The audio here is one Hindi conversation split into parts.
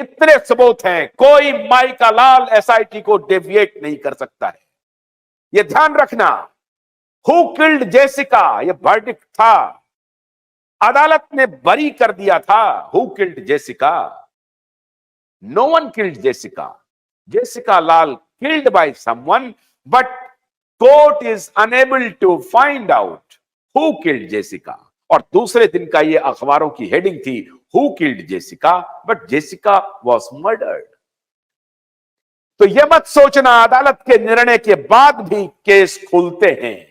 इतने सबूत हैं, कोई माई का लाल एसआईटी को डेविएट नहीं कर सकता है। यह ध्यान रखना। हु किल्ड जेसिका, यह वर्डिक्ट था, अदालत ने बरी कर दिया था। Who killed Jessica? No one killed Jessica. Jessica Lal killed by someone, but court is unable to find out who killed Jessica. और दूसरे दिन का ये अखबारों की हेडिंग थी, who killed Jessica, but Jessica was murdered. तो यह मत सोचना अदालत के निर्णय के बाद भी केस खुलते हैं,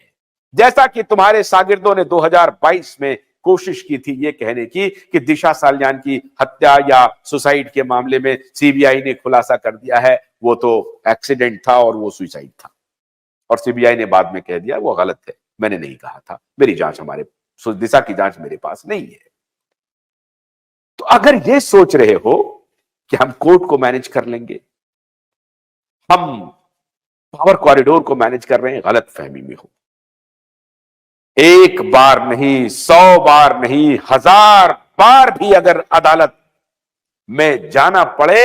जैसा कि तुम्हारे शागिर्दों ने 2022 में कोशिश की थी ये कहने की कि दिशा सालियान की हत्या या सुसाइड के मामले में सीबीआई ने खुलासा कर दिया है वो तो एक्सीडेंट था और वो सुसाइड था, और सीबीआई ने बाद में कह दिया वो गलत है, मैंने नहीं कहा था, मेरी जांच दिशा की जांच मेरे पास नहीं है। तो अगर ये सोच रहे हो कि हम कोर्ट को मैनेज कर लेंगे, हम पावर कॉरिडोर को मैनेज कर रहे हैं, गलत फहमी में हो। एक बार नहीं, 100 बार नहीं, 1000 बार भी अगर अदालत में जाना पड़े,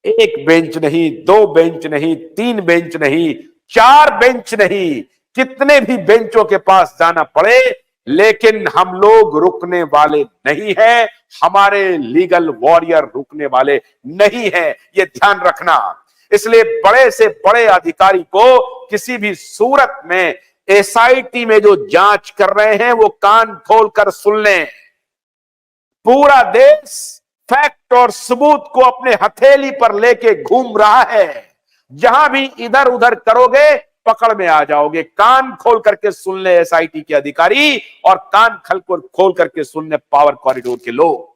एक बेंच नहीं, 2 बेंच नहीं, 3 बेंच नहीं, 4 बेंच नहीं, कितने भी बेंचों के पास जाना पड़े, लेकिन हम लोग रुकने वाले नहीं हैं, हमारे लीगल वॉरियर रुकने वाले नहीं हैं, यह ध्यान रखना। इसलिए बड़े से बड़े अधिकारी को किसी भी सूरत में एसआईटी में जो जांच कर रहे हैं वो कान खोलकर सुन लें। पूरा देश फैक्ट और सबूत को अपने हथेली पर लेके घूम रहा है, जहां भी इधर उधर करोगे पकड़ में आ जाओगे। कान खोल करके सुन ले एसआईटी के अधिकारी, और कान खोल करके सुन ले पावर कॉरिडोर के लोग।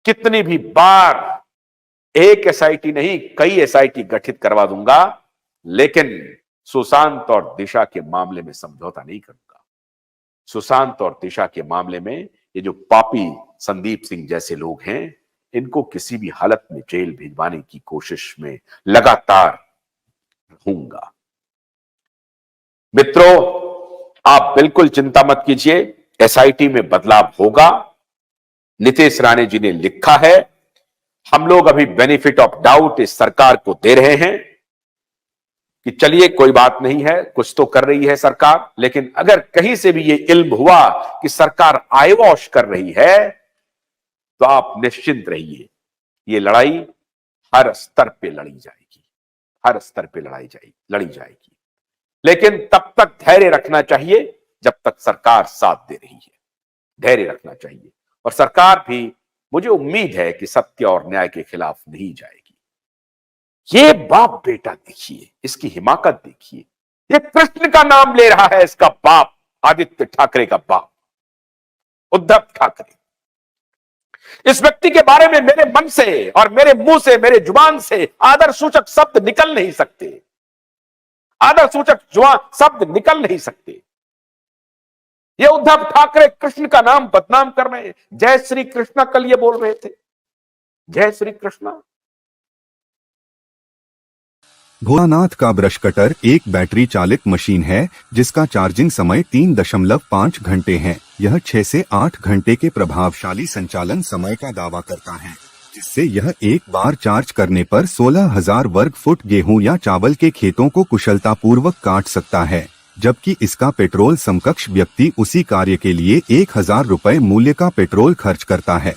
कितनी भी बार, एक एसआईटी नहीं कई एसआईटी गठित करवा दूंगा, लेकिन सुशांत और दिशा के मामले में समझौता नहीं करूंगा। सुशांत और दिशा के मामले में ये जो पापी संदीप सिंह जैसे लोग हैं, इनको किसी भी हालत में जेल भिजवाने की कोशिश में लगातार रहूंगा। मित्रों, आप बिल्कुल चिंता मत कीजिए, एसआईटी में बदलाव होगा। नितेश राणे जी ने लिखा है, हम लोग अभी बेनिफिट ऑफ डाउट इस सरकार को दे रहे हैं कि चलिए कोई बात नहीं है, कुछ तो कर रही है सरकार, लेकिन अगर कहीं से भी ये इल्म हुआ कि सरकार आईवॉश कर रही है तो आप निश्चिंत रहिए, ये लड़ाई हर स्तर पे लड़ी जाएगी, हर स्तर पे लड़ी जाएगी। लेकिन तब तक धैर्य रखना चाहिए जब तक सरकार साथ दे रही है, धैर्य रखना चाहिए। और सरकार भी, मुझे उम्मीद है कि सत्य और न्याय के खिलाफ नहीं जाएगी। ये बाप बेटा देखिए, इसकी हिमाकत देखिए, ये कृष्ण का नाम ले रहा है, इसका बाप आदित्य ठाकरे का बाप उद्धव ठाकरे। इस व्यक्ति के बारे में मेरे मन से और मेरे मुंह से, मेरे जुबान से आदर सूचक शब्द निकल नहीं सकते, आदर सूचक शब्द निकल नहीं सकते। ये उद्धव ठाकरे कृष्ण का नाम बदनाम कर रहे हैं। जय श्री कृष्णा कल ये बोल रहे थे, जय श्री कृष्णा। भोलानाथ का ब्रश कटर एक बैटरी चालित मशीन है जिसका चार्जिंग समय 3.5 घंटे है। यह 6 से 8 घंटे के प्रभावशाली संचालन समय का दावा करता है, जिससे यह एक बार चार्ज करने पर 16,000 वर्ग फुट गेहूं या चावल के खेतों को कुशलतापूर्वक काट सकता है, जबकि इसका पेट्रोल समकक्ष व्यक्ति उसी कार्य के लिए 1,000 रुपए मूल्य का पेट्रोल खर्च करता है।